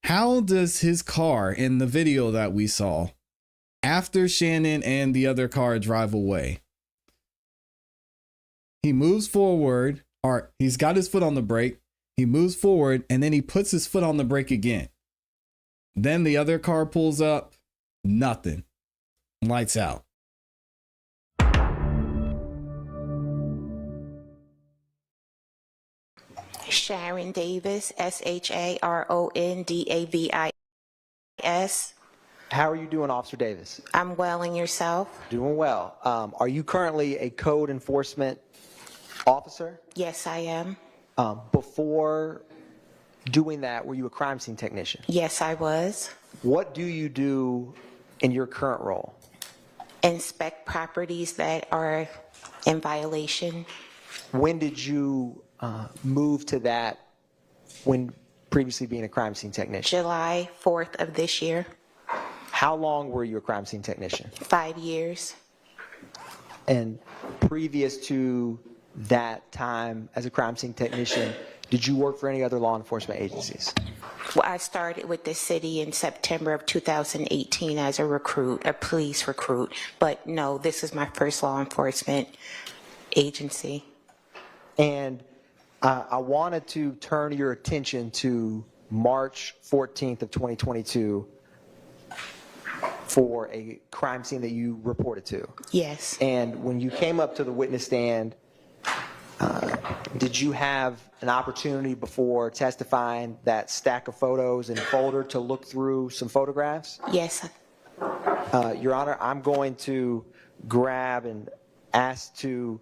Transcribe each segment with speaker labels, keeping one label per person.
Speaker 1: How does his car in the video that we saw, after Shannon and the other car drive away, he moves forward, or he's got his foot on the brake, he moves forward, and then he puts his foot on the brake again. Then the other car pulls up, nothing. Lights out.
Speaker 2: Sharon Davis, SharonDavis.
Speaker 3: How are you doing, Officer Davis?
Speaker 2: I'm well, and yourself?
Speaker 3: Doing well. Are you currently a code enforcement officer?
Speaker 2: Yes, I am.
Speaker 3: Before doing that, were you a crime scene technician?
Speaker 2: Yes, I was.
Speaker 3: What do you do in your current role?
Speaker 2: Inspect properties that are in violation.
Speaker 3: When did you move to that when previously being a crime scene technician?
Speaker 2: July 4th of this year.
Speaker 3: How long were you a crime scene technician?
Speaker 2: 5 years.
Speaker 3: And previous to that time as a crime scene technician, did you work for any other law enforcement agencies?
Speaker 2: Well, I started with the city in September of 2018 as a recruit, a police recruit. But no, this is my first law enforcement agency.
Speaker 3: And I wanted to turn your attention to March 14th of 2022 for a crime scene that you reported to.
Speaker 2: Yes.
Speaker 3: And when you came up to the witness stand, did you have an opportunity before testifying that stack of photos and folder to look through some photographs?
Speaker 2: Yes.
Speaker 3: Your Honor, I'm going to grab and ask to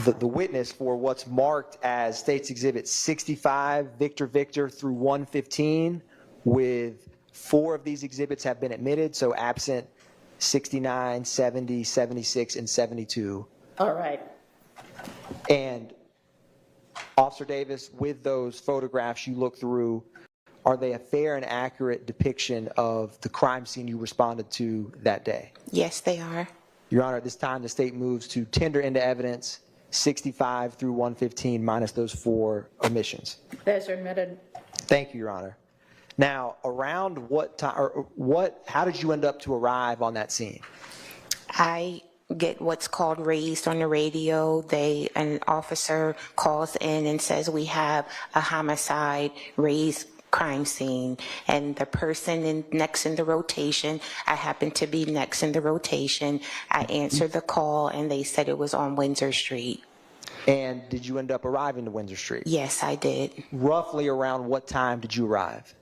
Speaker 3: the witness for what's marked as State's Exhibit 65, Victor through 115, with 4 of these exhibits have been admitted, so absent 69, 70, 76, and 72.
Speaker 4: All right.
Speaker 3: And Officer Davis, with those photographs you look through, are they a fair and accurate depiction of the crime scene you responded to that day?
Speaker 2: Yes, they are.
Speaker 3: Your Honor, at this time, the state moves to tender into evidence 65 through 115 minus those 4 omissions.
Speaker 4: Those are admitted.
Speaker 3: Thank you, Your Honor. Now, around what time, or how did you end up to arrive on that scene?
Speaker 2: I get what's called raised on the radio. An officer calls in and says we have a homicide raised crime scene, and the person next in the rotation, I happened to be next in the rotation. I answered the call and they said it was on Windsor Street.
Speaker 3: And did you end up arriving to Windsor Street?
Speaker 2: Yes, I did.
Speaker 3: Roughly around what time did you arrive?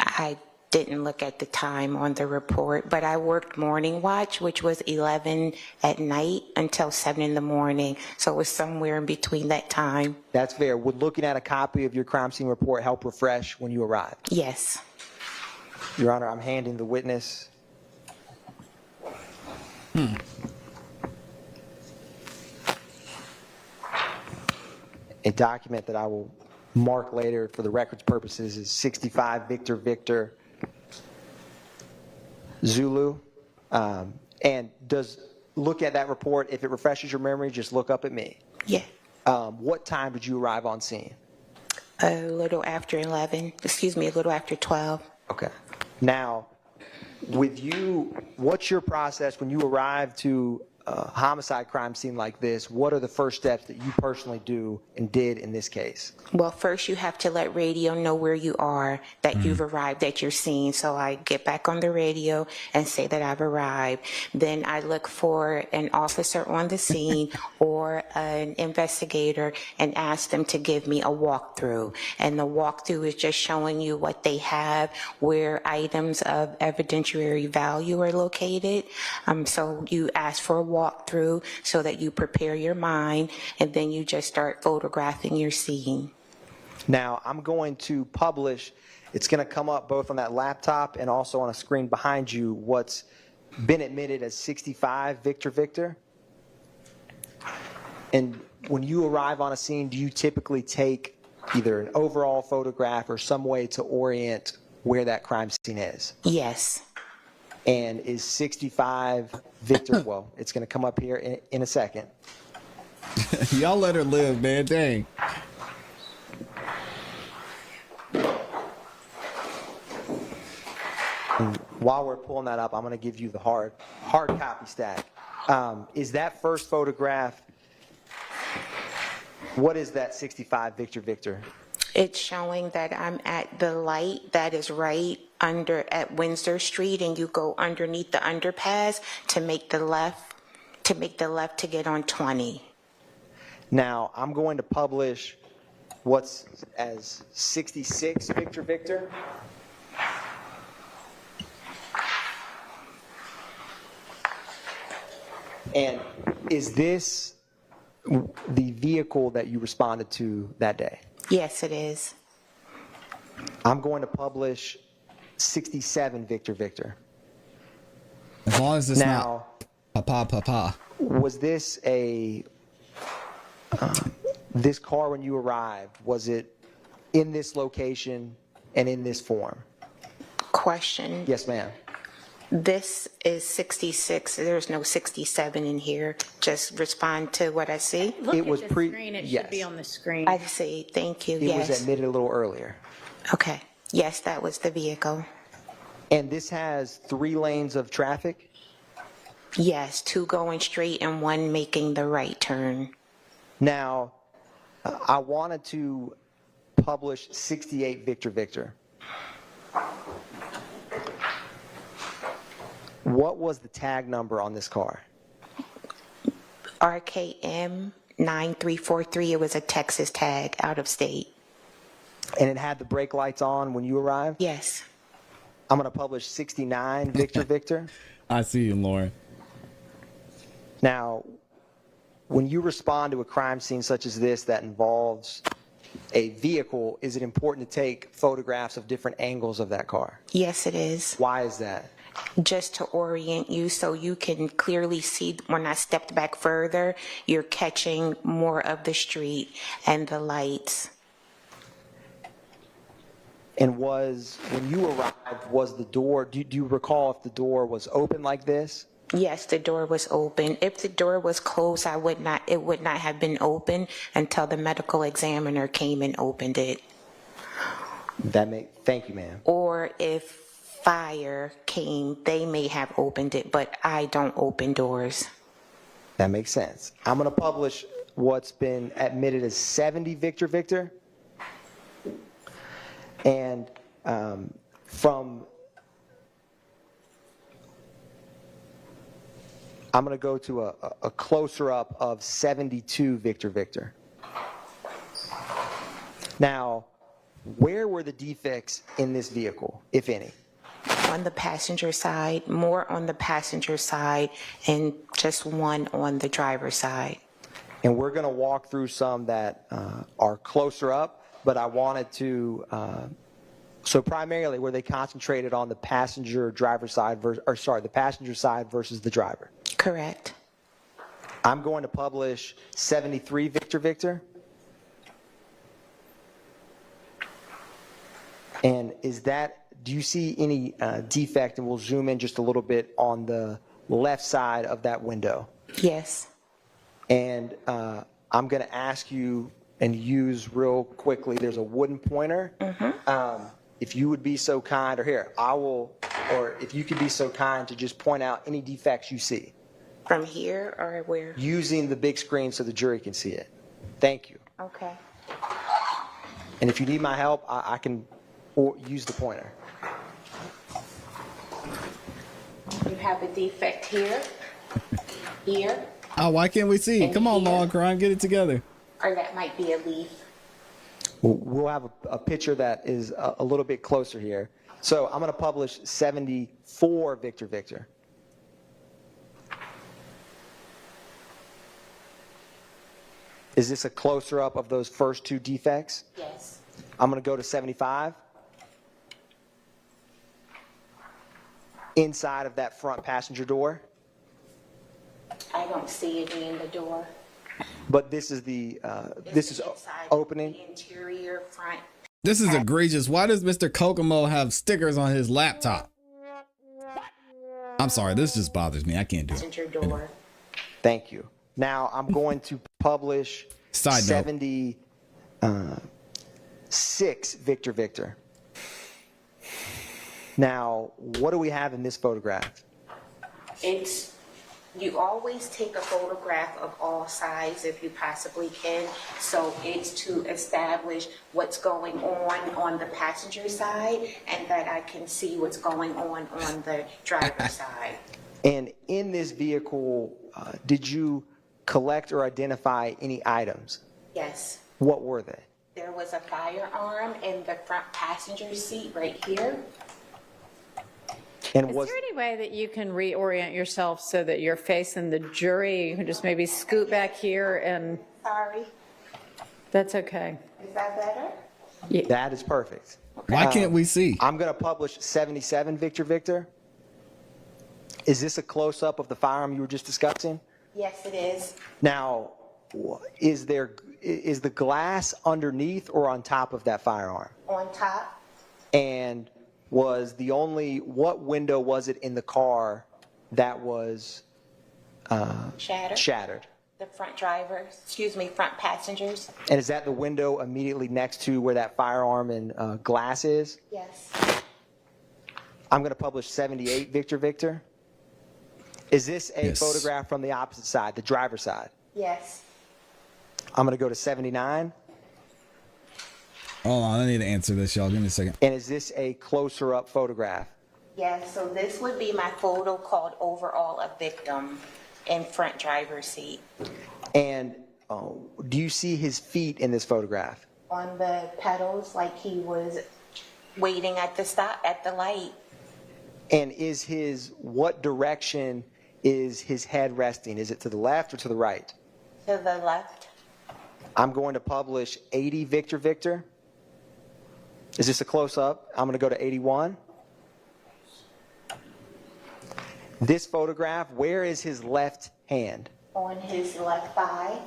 Speaker 2: I didn't look at the time on the report, but I worked morning watch, which was 11 at night until 7 in the morning. So it was somewhere in between that time.
Speaker 3: That's fair. Would looking at a copy of your crime scene report help refresh when you arrived?
Speaker 2: Yes.
Speaker 3: Your Honor, I'm handing the witness. A document that I will mark later for the record's purposes is 65 Victor Zulu. And look at that report. If it refreshes your memory, just look up at me.
Speaker 2: Yeah.
Speaker 3: What time did you arrive on scene?
Speaker 2: A little after 11, excuse me, a little after 12.
Speaker 3: Okay. Now, with you, what's your process when you arrive to a homicide crime scene like this? What are the first steps that you personally do and did in this case?
Speaker 2: Well, first you have to let radio know where you are, that you've arrived at your scene. So I get back on the radio and say that I've arrived. Then I look for an officer on the scene or an investigator and ask them to give me a walkthrough. And the walkthrough is just showing you what they have, where items of evidentiary value are located. So you ask for a walkthrough so that you prepare your mind, and then you just start photographing your scene.
Speaker 3: Now, I'm going to publish, it's going to come up both on that laptop and also on a screen behind you, what's been admitted as 65 Victor. And when you arrive on a scene, do you typically take either an overall photograph or some way to orient where that crime scene is?
Speaker 2: Yes.
Speaker 3: And is 65 Victor, well, it's going to come up here in a second.
Speaker 1: Y'all let her live, man. Dang.
Speaker 3: And while we're pulling that up, I'm going to give you the hard copy stack. Is that first photograph, what is that 65 Victor Victor?
Speaker 2: It's showing that I'm at the light that is right under at Windsor Street, and you go underneath the underpass to make the left to get on 20.
Speaker 3: Now, I'm going to publish what's as 66 Victor Victor. And is this the vehicle that you responded to that day?
Speaker 2: Yes, it is.
Speaker 3: I'm going to publish 67 Victor Victor.
Speaker 1: As long as it's
Speaker 3: Now,
Speaker 1: not papa.
Speaker 3: was this this car when you arrived, was it in this location and in this form?
Speaker 2: Question.
Speaker 3: Yes, ma'am.
Speaker 2: This is 66. There's no 67 in here. Just respond to what I see.
Speaker 4: Look
Speaker 3: It
Speaker 4: at
Speaker 3: was
Speaker 4: the
Speaker 3: pre-
Speaker 4: screen, it
Speaker 3: yes.
Speaker 4: should be on the screen.
Speaker 2: I see. Thank you.
Speaker 3: It
Speaker 2: Yes.
Speaker 3: was admitted a little earlier.
Speaker 2: Okay. Yes, that was the vehicle.
Speaker 3: And this has 3 lanes of traffic?
Speaker 2: Yes, 2 going straight and 1 making the right turn.
Speaker 3: Now, I wanted to publish 68 Victor Victor. What was the tag number on this car?
Speaker 2: RKM 9343. It was a Texas tag, out of state.
Speaker 3: And it had the brake lights on when you arrived?
Speaker 2: Yes.
Speaker 3: I'm going to publish 69 Victor Victor.
Speaker 1: I see you, Lauren.
Speaker 3: Now, when you respond to a crime scene such as this that involves a vehicle, is it important to take photographs of different angles of that car?
Speaker 2: Yes, it is.
Speaker 3: Why is that?
Speaker 2: Just to orient you so you can clearly see when I stepped back further, you're catching more of the street and the lights.
Speaker 3: And when you arrived, was the door, do you recall if the door was open like this?
Speaker 2: Yes, the door was open. If the door was closed, it would not have been open until the medical examiner came and opened it.
Speaker 3: Thank you, ma'am.
Speaker 2: Or if fire came, they may have opened it, but I don't open doors.
Speaker 3: That makes sense. I'm going to publish what's been admitted as 70 Victor Victor. And I'm going to go to a closer up of 72 Victor Victor. Now, where were the defects in this vehicle, if any?
Speaker 2: On the passenger side, more on the passenger side, and just 1 on the driver's side.
Speaker 3: And we're going to walk through some that are closer up, but I wanted to, so primarily were they concentrated on the passenger side versus the driver?
Speaker 2: Correct.
Speaker 3: I'm going to publish 73 Victor Victor. And do you see any defect, and we'll zoom in just a little bit on the left side of that window?
Speaker 2: Yes.
Speaker 3: And I'm going to ask you and use real quickly, there's a wooden pointer. If you would be so kind, or if you could be so kind to just point out any defects you see.
Speaker 2: From here or where?
Speaker 3: Using the big screen so the jury can see it. Thank you.
Speaker 2: Okay.
Speaker 3: And if you need my help, I can use the pointer.
Speaker 2: You have a defect here, here,
Speaker 1: Oh, why can't we see?
Speaker 2: And
Speaker 1: Come on,
Speaker 2: here.
Speaker 1: Law and Crime, get it together.
Speaker 2: or that might be a leaf.
Speaker 3: We'll have a picture that is a little bit closer here. So I'm going to publish 74 Victor Victor. Is this a closer up of those first 2 defects?
Speaker 2: Yes.
Speaker 3: I'm going to go to 75. Inside of that front passenger door.
Speaker 2: I don't see it in the door.
Speaker 3: But this is this is
Speaker 2: inside
Speaker 3: opening.
Speaker 2: the interior front.
Speaker 1: This is egregious. Why does Mr. Kokomo have stickers on his laptop? I'm sorry, this just bothers me. I can't do it.
Speaker 2: Passenger door.
Speaker 3: Thank you. Now I'm going to publish
Speaker 1: Side note.
Speaker 3: 76 Victor Victor. Now, what do we have in this photograph?
Speaker 2: You always take a photograph of all sides if you possibly can. So it's to establish what's going on the passenger side, and that I can see what's going on the driver's side.
Speaker 3: And in this vehicle, did you collect or identify any items?
Speaker 2: Yes.
Speaker 3: What were they?
Speaker 2: There was a firearm in the front passenger seat right here.
Speaker 3: And
Speaker 4: Is
Speaker 3: was
Speaker 4: there any way that you can reorient yourself so that you're facing the jury? You can just maybe scoot back here and
Speaker 2: Sorry,
Speaker 4: that's okay.
Speaker 2: is that better?
Speaker 4: Yeah.
Speaker 3: that is perfect.
Speaker 1: Why can't we see?
Speaker 3: I'm going to publish 77, Victor Victor. Is this a close-up of the firearm you were just discussing?
Speaker 2: Yes, it is.
Speaker 3: Now, is the glass underneath or on top of that firearm?
Speaker 2: On top,
Speaker 3: And what window was it in the car that was
Speaker 2: shattered. The front front passengers.
Speaker 3: And is that the window immediately next to where that firearm and glass is?
Speaker 2: Yes.
Speaker 3: I'm going to publish 78, Victor Victor. Is this a
Speaker 1: Yes.
Speaker 3: photograph from the opposite side, the driver's side?
Speaker 2: Yes.
Speaker 3: I'm going to go to 79.
Speaker 1: Hold on, I need to answer this, y'all. Give me a second.
Speaker 3: And is this a closer up photograph?
Speaker 2: Yes, so this would be my photo called Overall a Victim in front driver's seat.
Speaker 3: And do you see his feet in this photograph?
Speaker 2: On the pedals, like he was waiting at the light.
Speaker 3: And what direction is his head resting? Is it to the left or to the right?
Speaker 2: To the left.
Speaker 3: I'm going to publish 80, Victor Victor. Is this a close-up? I'm going to go to 81. This photograph, where is his left hand?
Speaker 2: On his left thigh.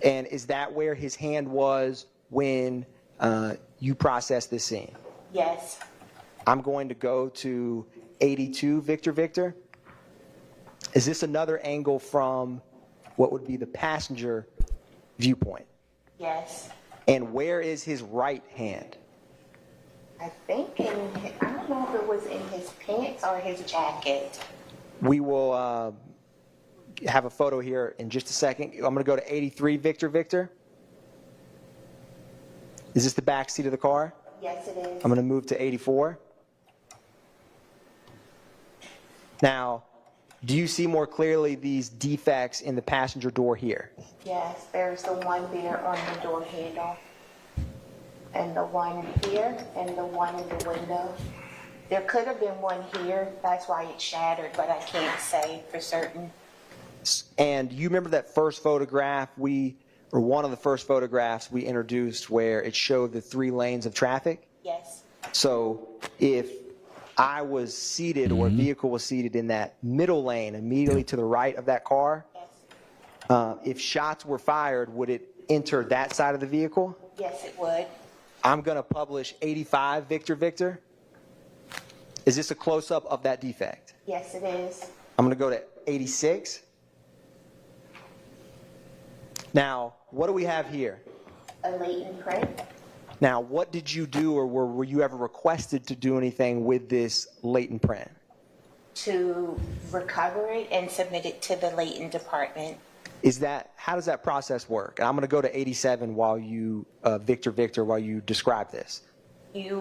Speaker 3: And is that where his hand was when you processed this scene?
Speaker 2: Yes.
Speaker 3: I'm going to go to 82, Victor Victor. Is this another angle from what would be the passenger viewpoint?
Speaker 2: Yes.
Speaker 3: And where is his right hand?
Speaker 2: I think I don't know if it was in his pants or his jacket.
Speaker 3: We will have a photo here in just a second. I'm going to go to 83, Victor Victor. Is this the back seat of the car?
Speaker 2: Yes, it is.
Speaker 3: I'm going to move to 84. Now, do you see more clearly these defects in the passenger door here?
Speaker 2: Yes, there's the one there on the door handle, and the one here, and the one in the window. There could have been one here, that's why it shattered, but I can't say for certain.
Speaker 3: And you remember that first photograph or one of the first photographs we introduced where it showed the 3 lanes of traffic?
Speaker 2: Yes.
Speaker 3: So if I was seated or a vehicle was seated in that middle lane immediately to the right of that car,
Speaker 2: Yes.
Speaker 3: if shots were fired, would it enter that side of the vehicle?
Speaker 2: Yes, it would.
Speaker 3: I'm going to publish 85, Victor Victor. Is this a close-up of that defect?
Speaker 2: Yes, it is.
Speaker 3: I'm going to go to 86. Now, what do we have here?
Speaker 2: A latent print.
Speaker 3: Now, what did you do, or were you ever requested to do anything with this latent print?
Speaker 2: To recover it and submit it to the latent department.
Speaker 3: How does that process work? And I'm going to go to 87 while you, Victor Victor, while you describe this.
Speaker 2: You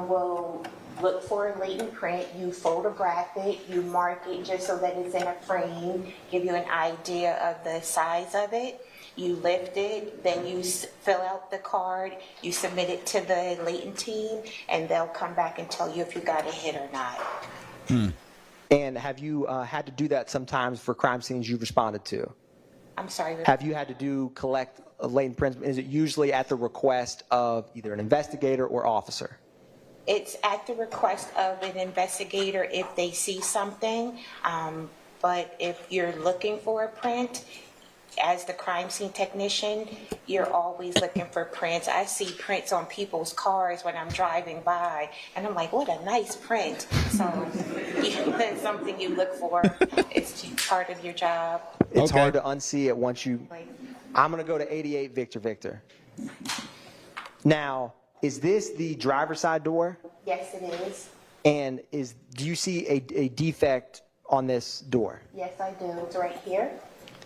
Speaker 2: will look for a latent print, you photograph it, you mark it just so that it's in a frame, give you an idea of the size of it. You lift it, then you fill out the card, you submit it to the latent team, and they'll come back and tell you if you got a hit or not.
Speaker 3: And have you had to do that sometimes for crime scenes you've responded to?
Speaker 2: I'm sorry.
Speaker 3: Have you had to collect a latent print? Is it usually at the request of either an investigator or officer?
Speaker 2: It's at the request of an investigator if they see something, but if you're looking for a print, as the crime scene technician, you're always looking for prints. I see prints on people's cars when I'm driving by, and I'm like, what a nice print. So that's something you look for. It's part of your job.
Speaker 3: It's
Speaker 1: Okay.
Speaker 3: hard to unsee it once you... I'm going to go to 88, Victor Victor. Now, is this the driver's side door?
Speaker 2: Yes, it is.
Speaker 3: And do you see a defect on this door?
Speaker 2: Yes, I do. It's right here.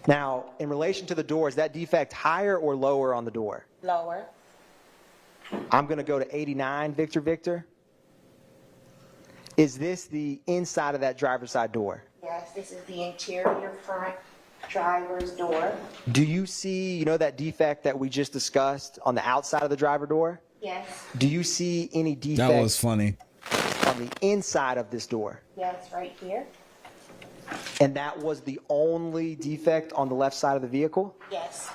Speaker 3: Now, in relation to the door, is that defect higher or lower on the door?
Speaker 2: Lower.
Speaker 3: I'm going to go to 89, Victor Victor. Is this the inside of that driver's side door?
Speaker 2: Yes, this is the interior front driver's door.
Speaker 3: Do you see, that defect that we just discussed on the outside of the driver door?
Speaker 2: Yes.
Speaker 3: Do you see any defect
Speaker 1: That was funny.
Speaker 3: on the inside of this door?
Speaker 2: Yes, right here.
Speaker 3: And that was the only defect on the left side of the vehicle?
Speaker 2: Yes.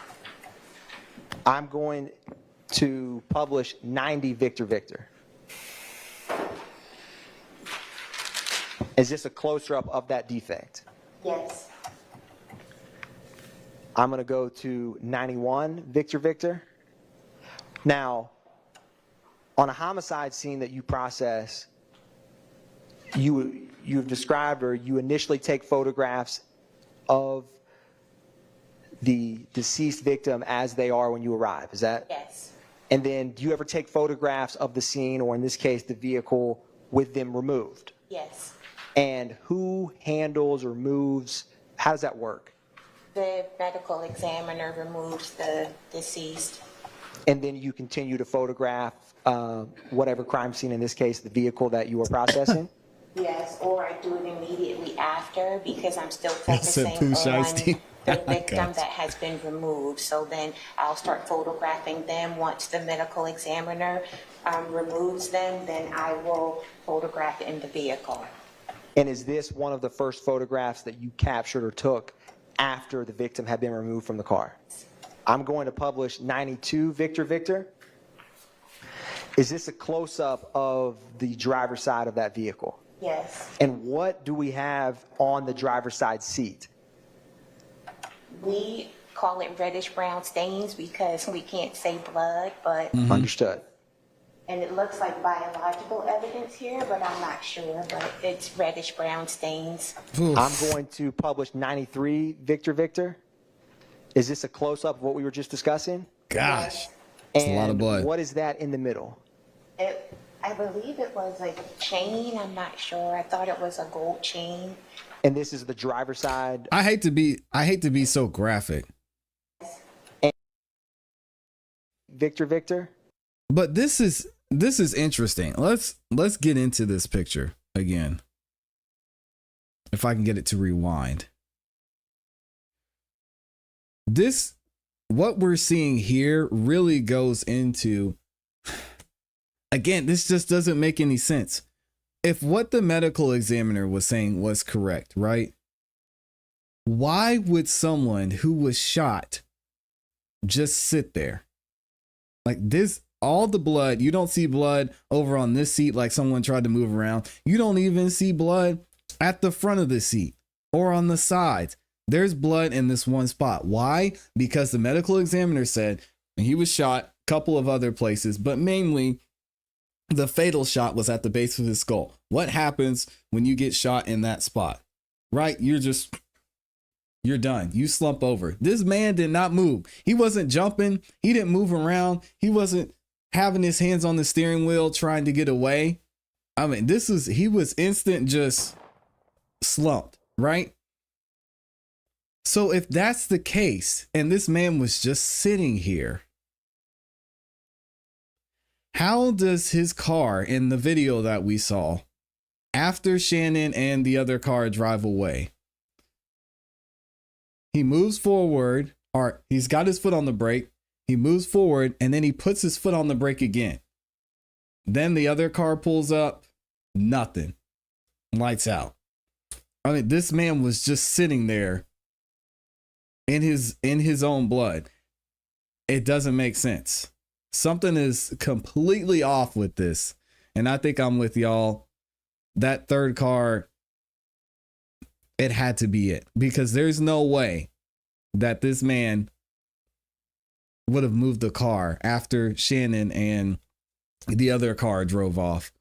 Speaker 3: I'm going to publish 90, Victor Victor. Is this a closer-up of that defect?
Speaker 2: Yes.
Speaker 3: I'm going to go to 91, Victor Victor. Now, on a homicide scene that you process, you've described, or you initially take photographs of the deceased victim as they are when you arrive. Is that?
Speaker 2: Yes.
Speaker 3: And then do you ever take photographs of the scene, or in this case, the vehicle, with them removed?
Speaker 2: Yes.
Speaker 3: And who handles or moves? How does that work?
Speaker 2: The medical examiner removes the deceased.
Speaker 3: And then you continue to photograph whatever crime scene, in this case, the vehicle that you are processing?
Speaker 2: Yes, or I do it immediately after because I'm still
Speaker 1: That's a
Speaker 2: focusing
Speaker 1: poo
Speaker 2: on
Speaker 1: shiesty.
Speaker 2: the victim
Speaker 1: Gotcha.
Speaker 2: that has been removed. So then I'll start photographing them. Once the medical examiner removes them, then I will photograph in the vehicle.
Speaker 3: And is this one of the first photographs that you captured or took after the victim had been removed from the car? I'm going to publish 92, Victor Victor. Is this a close-up of the driver's side of that vehicle?
Speaker 2: Yes.
Speaker 3: And what do we have on the driver's side seat?
Speaker 2: We call it reddish brown stains because we can't say blood, but
Speaker 3: Understood.
Speaker 2: and it looks like biological evidence here, but I'm not sure, but it's reddish brown stains.
Speaker 1: Oof.
Speaker 3: I'm going to publish 93, Victor Victor. Is this a close-up of what we were just discussing?
Speaker 1: Gosh.
Speaker 3: And
Speaker 1: It's a lot of blood.
Speaker 3: what is that in the middle?
Speaker 2: I believe it was a chain. I'm not sure. I thought it was a gold chain.
Speaker 3: And this is the driver's side.
Speaker 1: I hate to be so graphic,
Speaker 3: Victor Victor.
Speaker 1: but this is interesting. Let's get into this picture again. If I can get it to rewind. What we're seeing here really goes into, again, this just doesn't make any sense. If what the medical examiner was saying was correct, right? Why would someone who was shot just sit there? Like this, all the blood, you don't see blood over on this seat like someone tried to move around. You don't even see blood at the front of the seat or on the sides. There's blood in this one spot. Why? Because the medical examiner said he was shot a couple of other places, but mainly the fatal shot was at the base of his skull. What happens when you get shot in that spot? Right? You're done. You slump over. This man did not move. He wasn't jumping. He didn't move around. He wasn't having his hands on the steering wheel trying to get away. I mean, he was instant just slumped, right? So if that's the case, and this man was just sitting here, how does his car in the video that we saw, after Shannon and the other car drive away, he moves forward, or he's got his foot on the brake, he moves forward, and then he puts his foot on the brake again. Then the other car pulls up, nothing, lights out. I mean, this man was just sitting there in his own blood. It doesn't make sense. Something is completely off with this. And I think I'm with y'all. That third car, it had to be it, because there's no way that this man would have moved the car after Shannon and the other car drove off.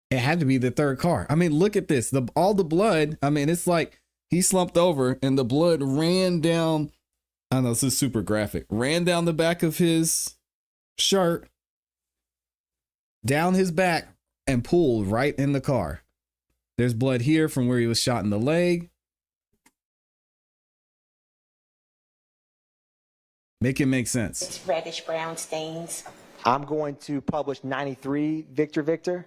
Speaker 1: It had to be the third car. I mean, look at this. All the blood. I mean, it's like he slumped over and the blood ran down. I know this is super graphic. Ran down the back of his shirt, down his back, and pulled right in the car. There's blood here from where he was shot in the leg. Make it make sense.
Speaker 2: It's reddish brown stains.
Speaker 3: I'm going to publish 93 Victor.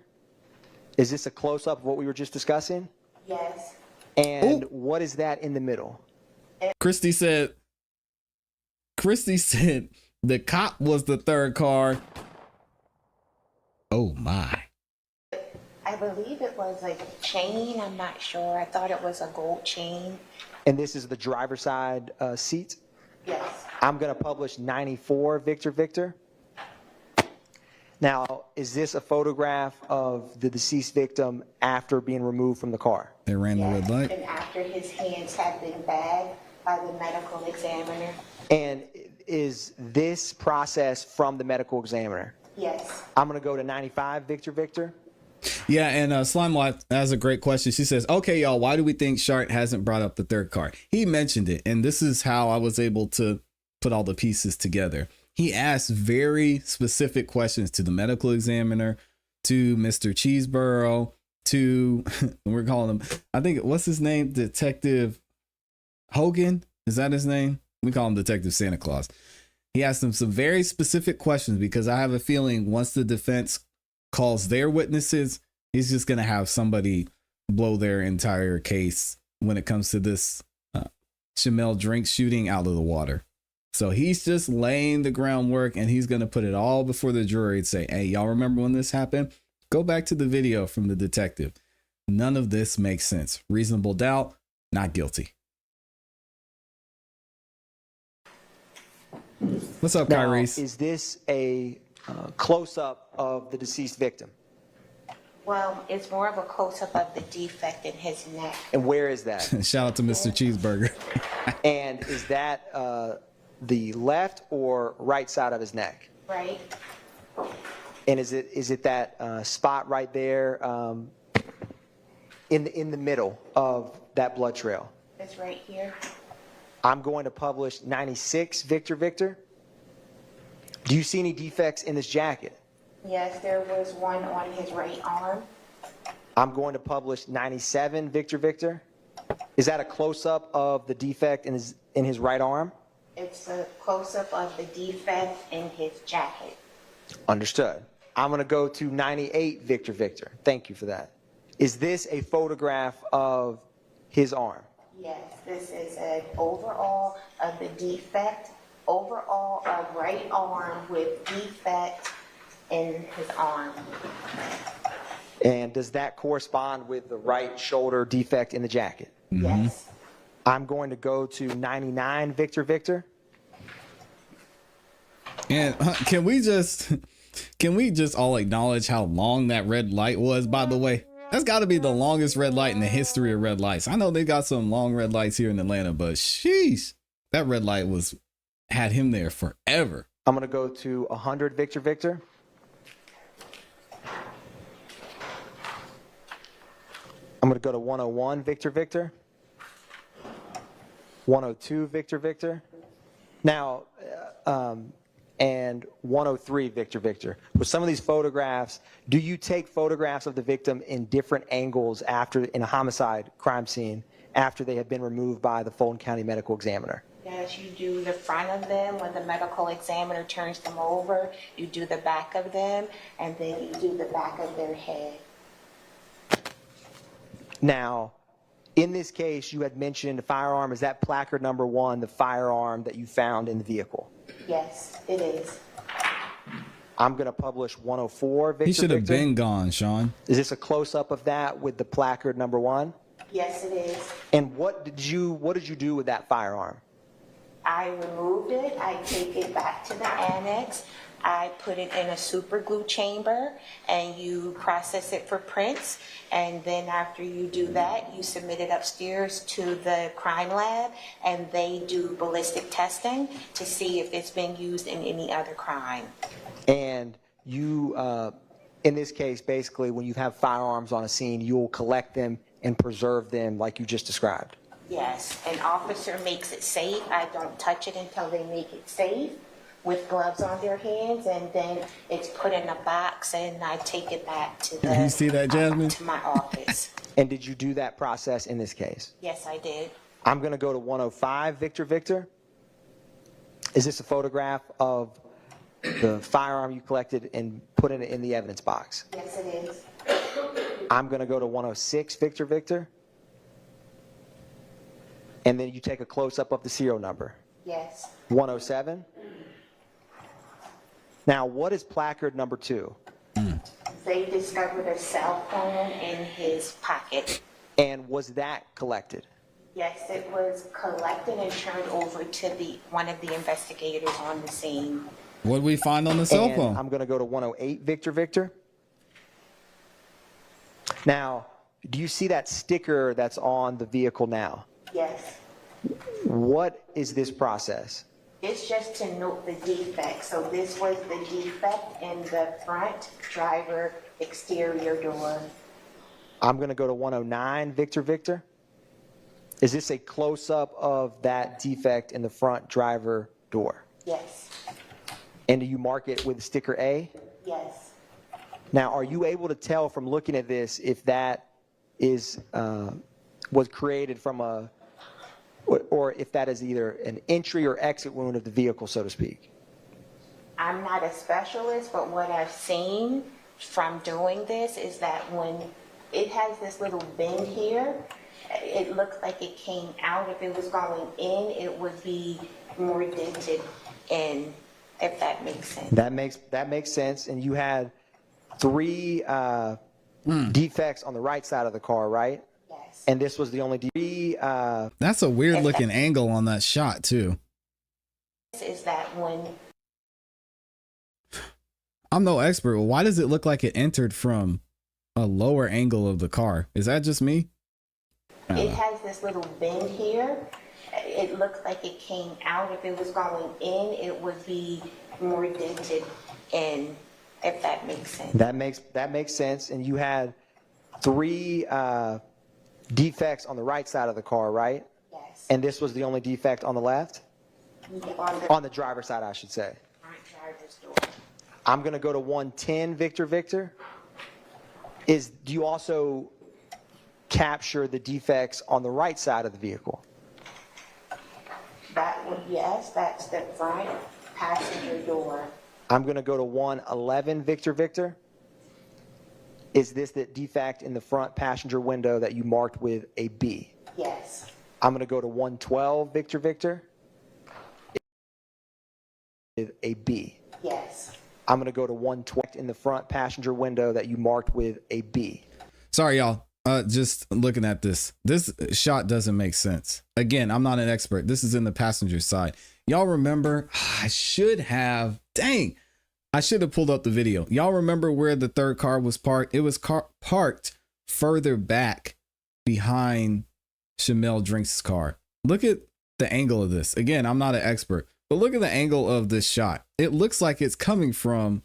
Speaker 3: Is this a close-up of what we were just discussing?
Speaker 2: Yes.
Speaker 3: And what is that in the middle?
Speaker 1: Christy said the cop was the third car. Oh my.
Speaker 2: I believe it was a chain. I'm not sure. I thought it was a gold chain.
Speaker 3: And this is the driver's side seat?
Speaker 2: Yes.
Speaker 3: I'm going to publish 94 Victor. Now, is this a photograph of the deceased victim after being removed from the car?
Speaker 1: They ran the red light.
Speaker 2: And after his hands had been bagged by the medical examiner.
Speaker 3: And is this process from the medical examiner?
Speaker 2: Yes.
Speaker 3: I'm going to go to 95 Victor.
Speaker 1: Yeah, and Slime Life has a great question. She says, okay, y'all, why do we think Shart hasn't brought up the third car? He mentioned it, and this is how I was able to put all the pieces together. He asked very specific questions to the medical examiner, to Mr. Cheeseborough, to, we're calling him, I think, what's his name? Detective Hogan? Is that his name? We call him Detective Santa Claus. He asked him some very specific questions because I have a feeling once the defense calls their witnesses, he's just going to have somebody blow their entire case when it comes to this Shamel Drink shooting out of the water. So he's just laying the groundwork, and he's going to put it all before the jury and say, hey, y'all remember when this happened? Go back to the video from the detective. None of this makes sense. Reasonable doubt, not guilty. What's up,
Speaker 3: Now,
Speaker 1: Kyrese?
Speaker 3: is this a close-up of the deceased victim?
Speaker 2: Well, it's more of a close-up of the defect in his neck.
Speaker 3: And where is that?
Speaker 1: Shout out to Mr. Cheeseburger.
Speaker 3: And is that the left or right side of his neck?
Speaker 2: Right?
Speaker 3: And is it that spot right there in the middle of that blood trail?
Speaker 2: It's right here.
Speaker 3: I'm going to publish 96 Victor. Do you see any defects in this jacket?
Speaker 2: Yes, there was one on his right arm.
Speaker 3: I'm going to publish 97 Victor. Is that a close-up of the defect in his right arm?
Speaker 2: It's a close-up of the defect in his jacket.
Speaker 3: Understood. I'm going to go to 98 Victor. Thank you for that. Is this a photograph of his arm?
Speaker 2: Yes, this is an overall of the defect, overall of right arm with defect in his arm.
Speaker 3: And does that correspond with the right shoulder defect in the jacket?
Speaker 2: Yes.
Speaker 3: I'm going to go to 99 Victor.
Speaker 1: And can we just all acknowledge how long that red light was, by the way? That's got to be the longest red light in the history of red lights. I know they got some long red lights here in Atlanta, but sheesh, that red light had him there forever.
Speaker 3: I'm going to go to 100 Victor. I'm going to go to 101 Victor. 102 Victor. Now, and 103 Victor. With some of these photographs, do you take photographs of the victim in different angles in a homicide crime scene after they have been removed by the Fulton County Medical Examiner?
Speaker 2: Yes, you do the front of them when the medical examiner turns them over. You do the back of them, and then you do the back of their head.
Speaker 3: Now, in this case, you had mentioned a firearm. Is that placard number 1, the firearm that you found in the vehicle?
Speaker 2: Yes, it is.
Speaker 3: I'm going to publish 104 Victor.
Speaker 1: He should have been gone, Sean.
Speaker 3: Is this a close-up of that with the placard number 1?
Speaker 2: Yes, it is.
Speaker 3: And what did you do with that firearm?
Speaker 2: I removed it. I take it back to the annex. I put it in a super glue chamber, and you process it for prints. And then after you do that, you submit it upstairs to the crime lab, and they do ballistic testing to see if it's been used in any other crime.
Speaker 3: And you, in this case, basically, when you have firearms on a scene, you'll collect them and preserve them like you just described.
Speaker 2: Yes, an officer makes it safe. I don't touch it until they make it safe. with gloves on their hands, and then it's put in a box, and I take it back to
Speaker 1: You see that, Jasmine?
Speaker 2: to my office.
Speaker 3: And did you do that process in this case?
Speaker 2: Yes, I did.
Speaker 3: I'm going to go to 105, Victor Victor. Is this a photograph of the firearm you collected and put it in the evidence box?
Speaker 2: Yes, it is.
Speaker 3: I'm going to go to 106, Victor Victor. And then you take a close-up of the serial number.
Speaker 2: Yes.
Speaker 3: 107. Now, what is placard number 2?
Speaker 2: They discovered a cell phone in his pocket.
Speaker 3: And was that collected?
Speaker 2: Yes, it was collected and turned over to one of the investigators on the scene.
Speaker 1: What did we find on the cell
Speaker 3: And
Speaker 1: phone?
Speaker 3: I'm going to go to 108, Victor Victor. Now, do you see that sticker that's on the vehicle now?
Speaker 2: Yes.
Speaker 3: What is this process?
Speaker 2: It's just to note the defect. So this was the defect in the front driver exterior door.
Speaker 3: I'm going to go to 109, Victor Victor. Is this a close-up of that defect in the front driver door?
Speaker 2: Yes.
Speaker 3: And do you mark it with sticker A?
Speaker 2: Yes.
Speaker 3: Now, are you able to tell from looking at this if that is was created from a, or if that is either an entry or exit wound of the vehicle, so to speak?
Speaker 2: I'm not a specialist, but what I've seen from doing this is that when it has this little bend here, it looks like it came out. If it was going in, it would be more dented in, if that makes sense.
Speaker 3: That makes sense. And you had 3 defects on the right side of the car, right?
Speaker 2: Yes.
Speaker 3: And this was the only
Speaker 1: That's a weird looking angle on that shot too.
Speaker 2: Is that when
Speaker 1: I'm no expert. Why does it look like it entered from a lower angle of the car? Is that just me?
Speaker 2: it has this little bend here, it looks like it came out. If it was going in, it would be more dented in, if that makes sense.
Speaker 3: That makes sense. And you had 3 defects on the right side of the car, right?
Speaker 2: Yes.
Speaker 3: And this was the only defect on the left? On the driver's side, I should say.
Speaker 2: front driver's door.
Speaker 3: I'm going to go to 110, Victor Victor. Do you also capture the defects on the right side of the vehicle?
Speaker 2: That would, yes, that's the front passenger door.
Speaker 3: I'm going to go to 111, Victor Victor. Is this the defect in the front passenger window that you marked with a B?
Speaker 2: Yes.
Speaker 3: I'm going to go to 112, Victor Victor. With a B.
Speaker 2: Yes.
Speaker 3: I'm going to go to 112 in the front passenger window that you marked with a B.
Speaker 1: Sorry, y'all. Just looking at this shot doesn't make sense. Again, I'm not an expert. This is in the passenger side. Y'all remember, I should have pulled up the video. Y'all remember where the third car was parked? It was parked further back behind Shamel Drinks' car. Look at the angle of this. Again, I'm not an expert, but look at the angle of this shot. It looks like it's coming from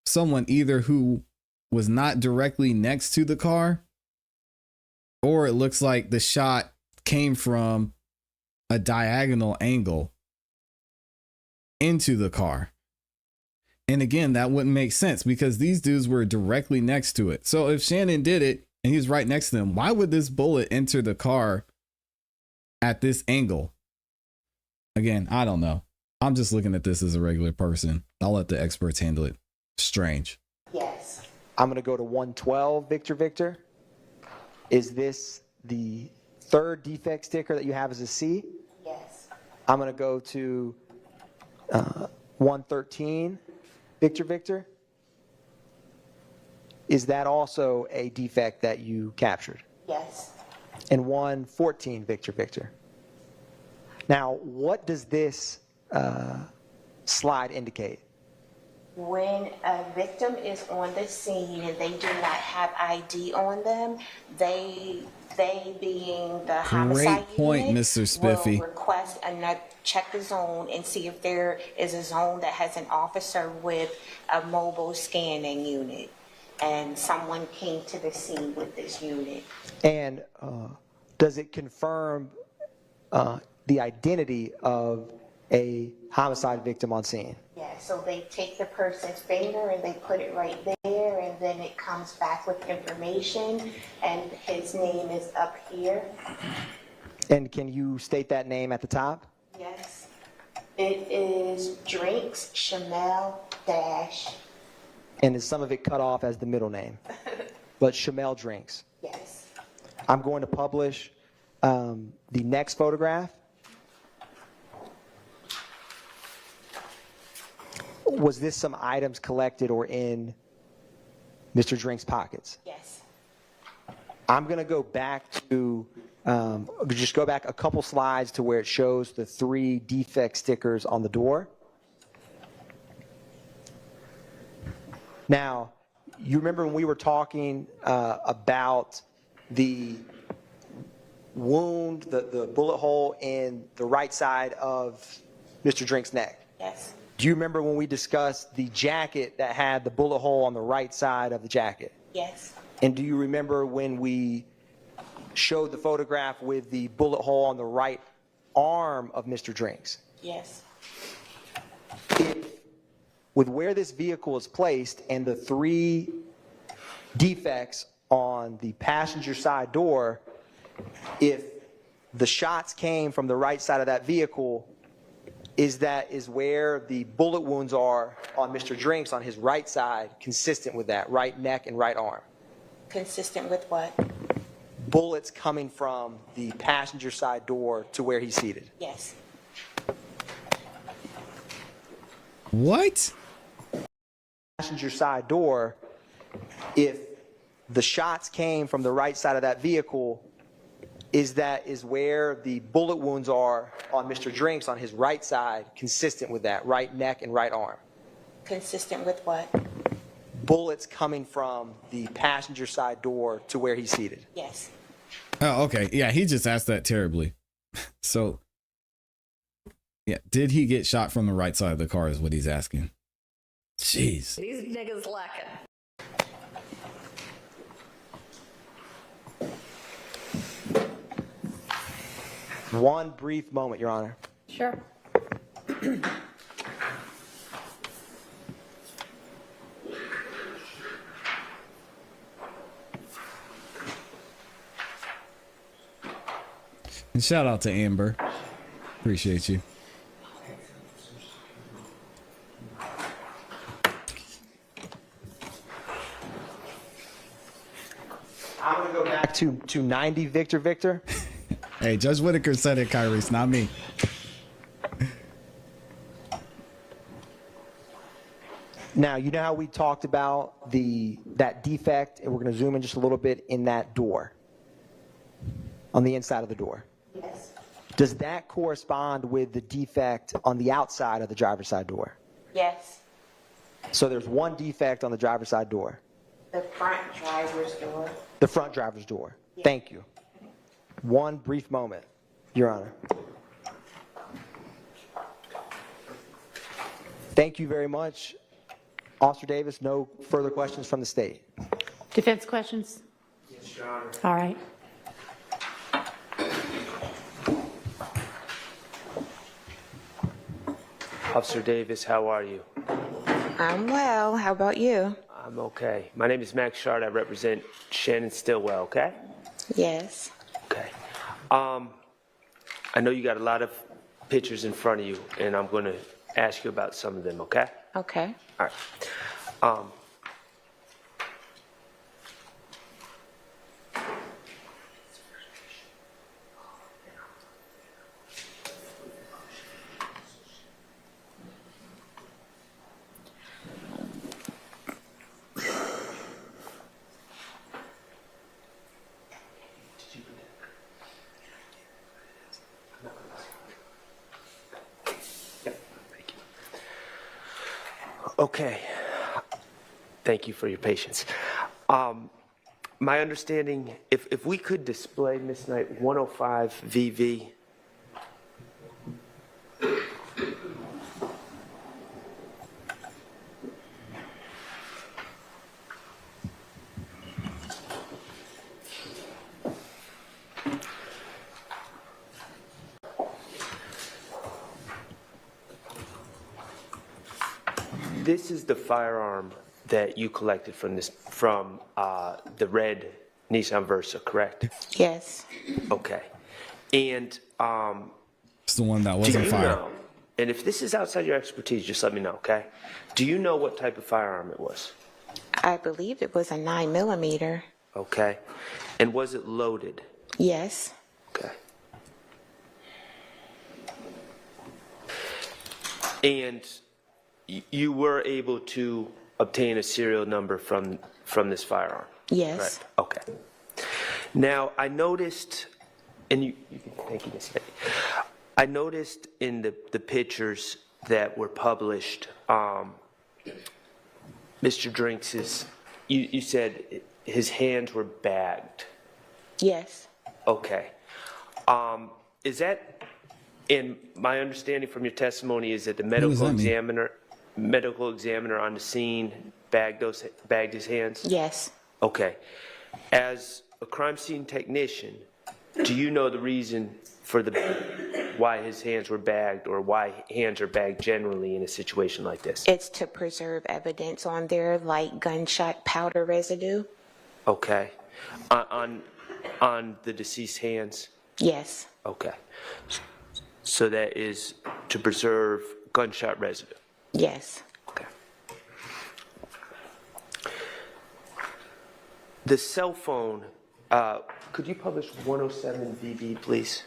Speaker 1: someone either who was not directly next to the car, or it looks like the shot came from a diagonal angle into the car. And again, that wouldn't make sense because these dudes were directly next to it. So if Shannon did it and he's right next to them, why would this bullet enter the car at this angle? Again, I don't know. I'm just looking at this as a regular person. I'll let the experts handle it. Strange.
Speaker 2: Yes.
Speaker 3: I'm going to go to 112, Victor Victor. Is this the third defect sticker that you have as a C?
Speaker 2: Yes.
Speaker 3: I'm going to go to 113, Victor Victor. Is that also a defect that you captured?
Speaker 2: Yes.
Speaker 3: And 114, Victor Victor. Now, what does this slide indicate?
Speaker 2: When a victim is on the scene and they do not have ID on them, they being the homicide
Speaker 1: point,
Speaker 2: unit,
Speaker 1: Mr. Spiffy.
Speaker 2: will request another, check the zone and see if there is a zone that has an officer with a mobile scanning unit. And someone came to the scene with this unit.
Speaker 3: And does it confirm the identity of a homicide victim on scene?
Speaker 2: Yes. Yeah, so they take the person's finger and they put it right there, and then it comes back with information, and his name is up here.
Speaker 3: And can you state that name at the top?
Speaker 2: Yes. It is Drinks Shamel Dash.
Speaker 3: And is some of it cut off as the middle name? But Shamel Drinks.
Speaker 2: Yes.
Speaker 3: I'm going to publish the next photograph. Was this some items collected or in Mr. Drink's pockets?
Speaker 2: Yes.
Speaker 3: I'm going to go back to, just go back a couple slides to where it shows the 3 defect stickers on the door. Now, you remember when we were talking about the wound, the bullet hole in the right side of Mr. Drink's neck?
Speaker 2: Yes.
Speaker 3: Do you remember when we discussed the jacket that had the bullet hole on the right side of the jacket?
Speaker 2: Yes.
Speaker 3: And do you remember when we showed the photograph with the bullet hole on the right arm of Mr. Drinks?
Speaker 2: Yes.
Speaker 3: With where this vehicle is placed and the 3 defects on the passenger side door, if the shots came from the right side of that vehicle, is where the bullet wounds are on Mr. Drinks on his right side, consistent with that, right neck and right arm?
Speaker 2: Consistent with what?
Speaker 3: Bullets coming from the passenger side door to where he's seated.
Speaker 2: Yes.
Speaker 1: What?
Speaker 3: Passenger side door, if the shots came from the right side of that vehicle, is where the bullet wounds are on Mr. Drinks on his right side, consistent with that, right neck and right arm?
Speaker 2: Consistent with what?
Speaker 3: Bullets coming from the passenger side door to where he's seated.
Speaker 2: Yes.
Speaker 1: Oh, okay. Yeah, he just asked that terribly. So, yeah, did he get shot from the right side of the car is what he's asking. Jeez.
Speaker 4: These niggas lacking.
Speaker 3: One brief moment, Your Honor.
Speaker 4: Sure.
Speaker 1: And shout out to Amber. Appreciate you.
Speaker 3: I'm going to go back to 90 Victor.
Speaker 1: Hey, Judge Whitaker said it, Kyrie. It's not me.
Speaker 3: Now, you know how we talked about that defect, and we're going to zoom in just a little bit in that door, on the inside of the door.
Speaker 2: Yes.
Speaker 3: Does that correspond with the defect on the outside of the driver's side door?
Speaker 2: Yes.
Speaker 3: So there's one defect on the driver's side door.
Speaker 2: The front driver's door.
Speaker 3: The front driver's door.
Speaker 2: Yes.
Speaker 3: Thank you. One brief moment, Your Honor. Thank you very much. Officer Davis, no further questions from the state.
Speaker 4: Defense questions?
Speaker 5: Yes, Your Honor.
Speaker 4: All right.
Speaker 5: Officer Davis, how are you?
Speaker 2: I'm well. How about you?
Speaker 5: I'm okay. My name is Max Shard. I represent Shannon Stillwell, okay?
Speaker 2: Yes.
Speaker 5: Okay. I know you got a lot of pictures in front of you, and I'm going to ask you about some of them, okay?
Speaker 2: Okay.
Speaker 5: All right. Okay. Thank you for your patience. My understanding, if we could display Miss Knight 105 VV. This is the firearm that you collected from the red Nissan Versa, correct?
Speaker 2: Yes.
Speaker 5: Okay. And
Speaker 1: It's the one that
Speaker 5: do
Speaker 1: wasn't
Speaker 5: you
Speaker 1: fired.
Speaker 5: know, and if this is outside your expertise, just let me know, okay? Do you know what type of firearm it was?
Speaker 2: I believe it was a 9mm.
Speaker 5: Okay. And was it loaded?
Speaker 2: Yes.
Speaker 5: Okay. And you were able to obtain a serial number from this firearm?
Speaker 2: Yes.
Speaker 5: Right. Okay. Now, I noticed, and thank you, Miss Betty. I noticed in the pictures that were published, Mr. Drinks's, you said his hands were bagged.
Speaker 2: Yes.
Speaker 5: Okay. Is that, in my understanding from your testimony, is that the
Speaker 1: does that mean?
Speaker 5: medical examiner on the scene bagged his hands?
Speaker 2: Yes.
Speaker 5: Okay. As a crime scene technician, do you know the reason for why his hands were bagged, or why hands are bagged generally in a situation like this?
Speaker 2: It's to preserve evidence on there, like gunshot powder residue.
Speaker 5: Okay. On the deceased hands?
Speaker 2: Yes.
Speaker 5: Okay. So that is to preserve gunshot residue?
Speaker 2: Yes.
Speaker 5: Okay. The cell phone, could you publish 107 VB, please?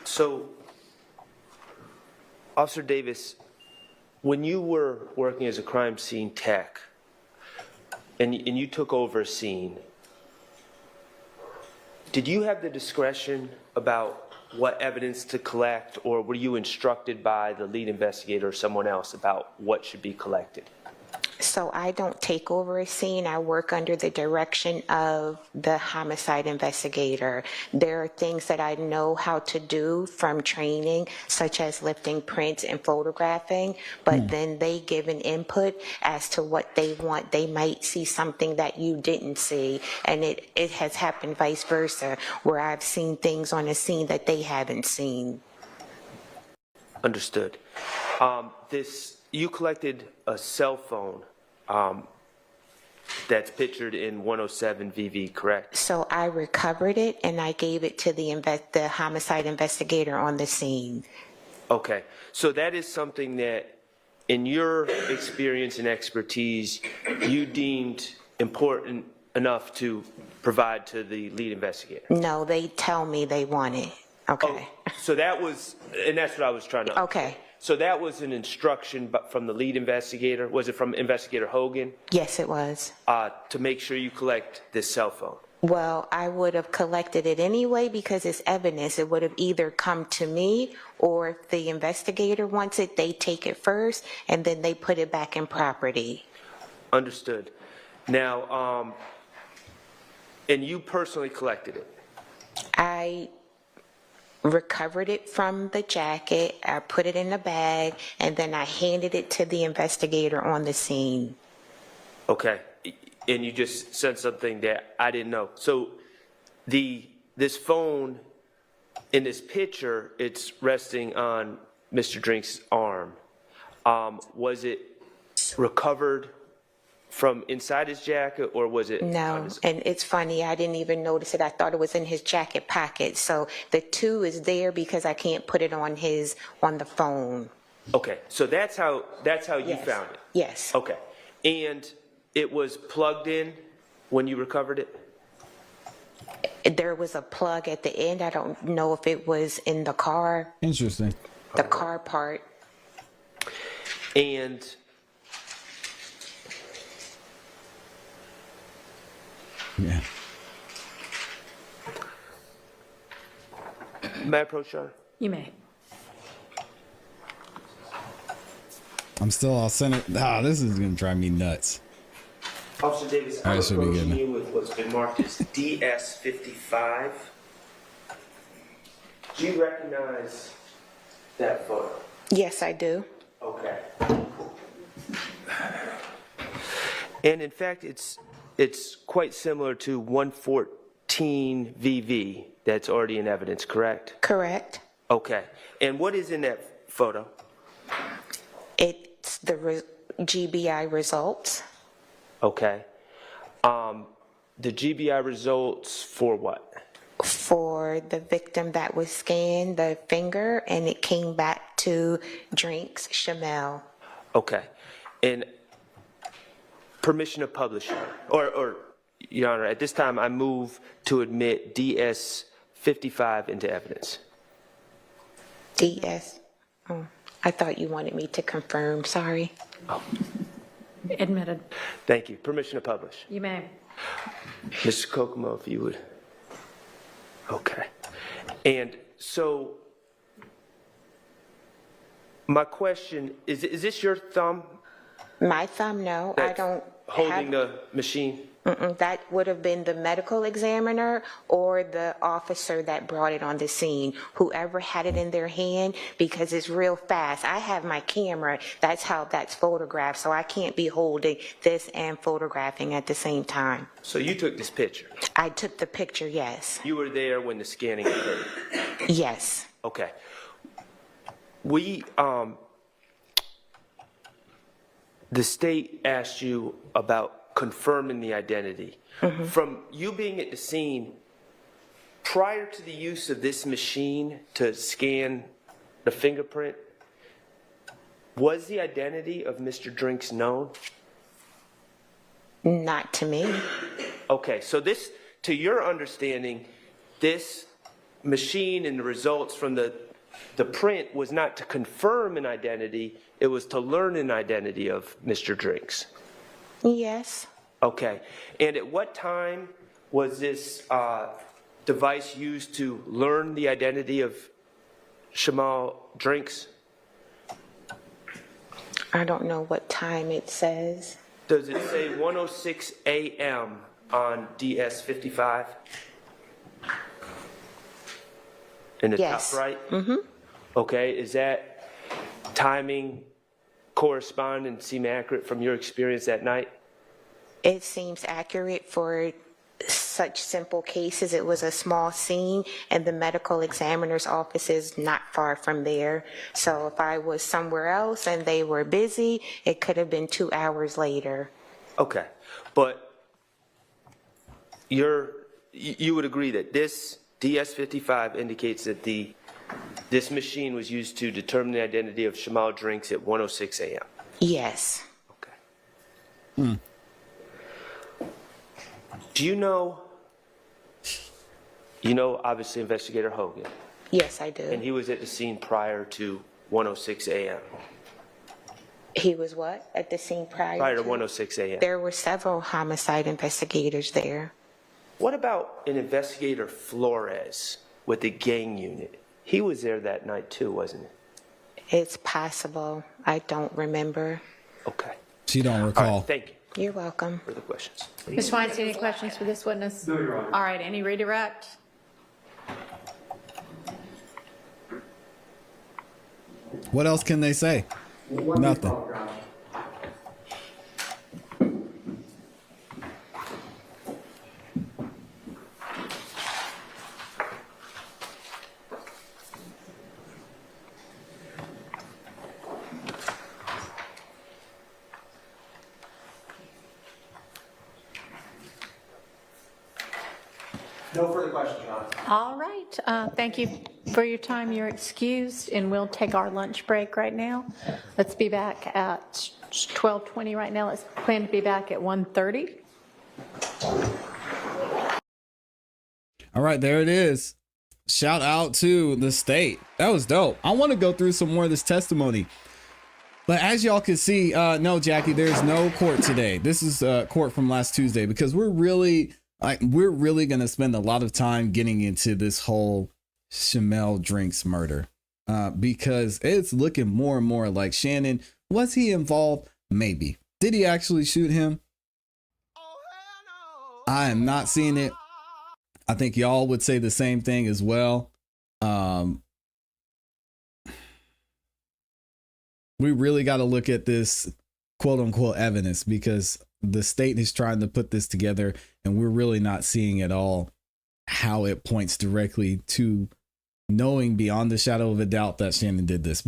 Speaker 5: So, Officer Davis, when you were working as a crime scene tech, and you took over a scene, did you have the discretion about what evidence to collect, or were you instructed by the lead investigator or someone else about what should be collected?
Speaker 2: So I don't take over a scene. I work under the direction of the homicide investigator. There are things that I know how to do from training, such as lifting prints and photographing, but then they give an input as to what they want. They might see something that you didn't see, and it has happened vice versa, where I've seen things on a scene that they haven't seen.
Speaker 5: Understood. You collected a cell phone that's pictured in 107 VV, correct?
Speaker 2: So I recovered it and I gave it to the homicide investigator on the scene.
Speaker 5: Okay, so that is something that, in your experience and expertise, you deemed important enough to provide to the lead investigator?
Speaker 2: No, they tell me they want it. Okay.
Speaker 5: Oh, so that was, and that's what I was trying to.
Speaker 2: Okay.
Speaker 5: So that was an instruction from the lead investigator? Was it from Investigator Hogan?
Speaker 2: Yes, it was.
Speaker 5: To make sure you collect this cell phone?
Speaker 2: Well, I would have collected it anyway because it's evidence. It would have either come to me, or if the investigator wants it, they take it first and then they put it back in property.
Speaker 5: Understood. Now, and you personally collected it?
Speaker 2: I recovered it from the jacket, I put it in a bag, and then I handed it to the investigator on the scene.
Speaker 5: Okay, and you just said something that I didn't know. So this phone in this picture, it's resting on Mr. Drink's arm. Was it recovered from inside his jacket, or was it?
Speaker 2: No, and it's funny, I didn't even notice it. I thought it was in his jacket pocket. So the 2 is there because I can't put it on the phone.
Speaker 5: Okay, so that's how you
Speaker 2: Yes.
Speaker 5: found it?
Speaker 2: Yes.
Speaker 5: Okay, and it was plugged in when you recovered it?
Speaker 2: There was a plug at the end. I don't know if it was in the car,
Speaker 1: Interesting.
Speaker 2: the car part.
Speaker 5: And
Speaker 1: Yeah.
Speaker 5: may I approach, Sean?
Speaker 4: You may.
Speaker 1: I'll send it. This is going to drive me nuts.
Speaker 5: Officer Davis,
Speaker 1: All right,
Speaker 5: I'm
Speaker 1: should be good
Speaker 5: approaching
Speaker 1: now.
Speaker 5: you with what's been marked as DS55. Do you recognize that photo?
Speaker 2: Yes, I do.
Speaker 5: Okay. And in fact, it's quite similar to 114 VV that's already in evidence, correct?
Speaker 2: Correct.
Speaker 5: Okay. And what is in that photo?
Speaker 2: It's the GBI results
Speaker 5: Okay. The GBI results for what?
Speaker 2: for the victim that was scanned, the finger, and it came back to Drinks Shamel.
Speaker 5: Okay. And permission to publish, or Your Honor, at this time, I move to admit DS 55 into evidence.
Speaker 2: DS. Oh, I thought you wanted me to confirm. Sorry.
Speaker 4: Admitted.
Speaker 5: Thank you. Permission to publish.
Speaker 4: You may.
Speaker 5: Mr. Kokomo, if you would. Okay. And so my question is this your thumb
Speaker 2: My thumb, no. I
Speaker 5: that's
Speaker 2: don't
Speaker 5: holding
Speaker 2: have.
Speaker 5: the machine?
Speaker 2: That would have been the medical examiner or the officer that brought it on the scene, whoever had it in their hand, because it's real fast. I have my camera. That's how that's photographed, so I can't be holding this and photographing at the same time.
Speaker 5: So you took this picture.
Speaker 2: I took the picture, yes.
Speaker 5: You were there when the scanning occurred.
Speaker 2: Yes.
Speaker 5: Okay. We, the state asked you about confirming the identity. From you being at the scene, prior to the use of this machine to scan the fingerprint, was the identity of Mr. Drinks known?
Speaker 2: Not to me.
Speaker 5: Okay, so this, to your understanding, this machine and the results from the print was not to confirm an identity, it was to learn an identity of Mr. Drinks.
Speaker 2: Yes.
Speaker 5: Okay, and at what time was this device used to learn the identity of Shamal Drinks?
Speaker 2: I don't know what time it says.
Speaker 5: Does it say 1:06 a.m. on DS 55? In the
Speaker 2: Yes.
Speaker 5: top right? Okay, is that timing correspond and seem accurate from your experience that night?
Speaker 2: It seems accurate for such simple cases. It was a small scene, and the medical examiner's office is not far from there. So if I was somewhere else and they were busy, it could have been 2 hours later.
Speaker 5: Okay, but you would agree that this DS-55 indicates that this machine was used to determine the identity of Shamal Drinks at 1:06 a.m.?
Speaker 2: Yes.
Speaker 5: Okay. Do you know obviously Investigator Hogan,
Speaker 2: Yes, I
Speaker 5: and
Speaker 2: do.
Speaker 5: he was at the scene prior to 1:06 a.m.?
Speaker 2: He was what? At the scene
Speaker 5: Prior to 1:06 a.m.?
Speaker 2: There were several homicide investigators there.
Speaker 5: What about an Investigator Flores with the gang unit? He was there that night too, wasn't he?
Speaker 2: It's possible. I don't remember.
Speaker 5: Okay.
Speaker 1: She don't
Speaker 5: All
Speaker 1: recall.
Speaker 5: right, thank you.
Speaker 2: You're welcome.
Speaker 5: Further questions?
Speaker 4: Ms. Weinstein, any questions for this witness? No, Your Honor. All right, any redirect?
Speaker 1: What else can they say? Nothing.
Speaker 3: No further questions, Your Honor.
Speaker 4: All right, thank you for your time. You're excused, and we'll take our lunch break right now. Let's be back at 12:20 right now. Let's plan to be back at 1:30.
Speaker 1: All right, there it is. Shout out to the state. That was dope. I want to go through some more of this testimony. But as y'all can see, no, Jackie, there's no court today. This is court from last Tuesday, because we're really going to spend a lot of time getting into this whole Shamel Drinks murder, because it's looking more and more like Shannon. Was he involved? Maybe. Did he actually shoot him? I am not seeing it. I think y'all would say the same thing as well. We really got to look at this quote unquote evidence, because the state is trying to put this together, and we're really not seeing at all how it points directly to knowing beyond the shadow of a doubt that Shannon did this. But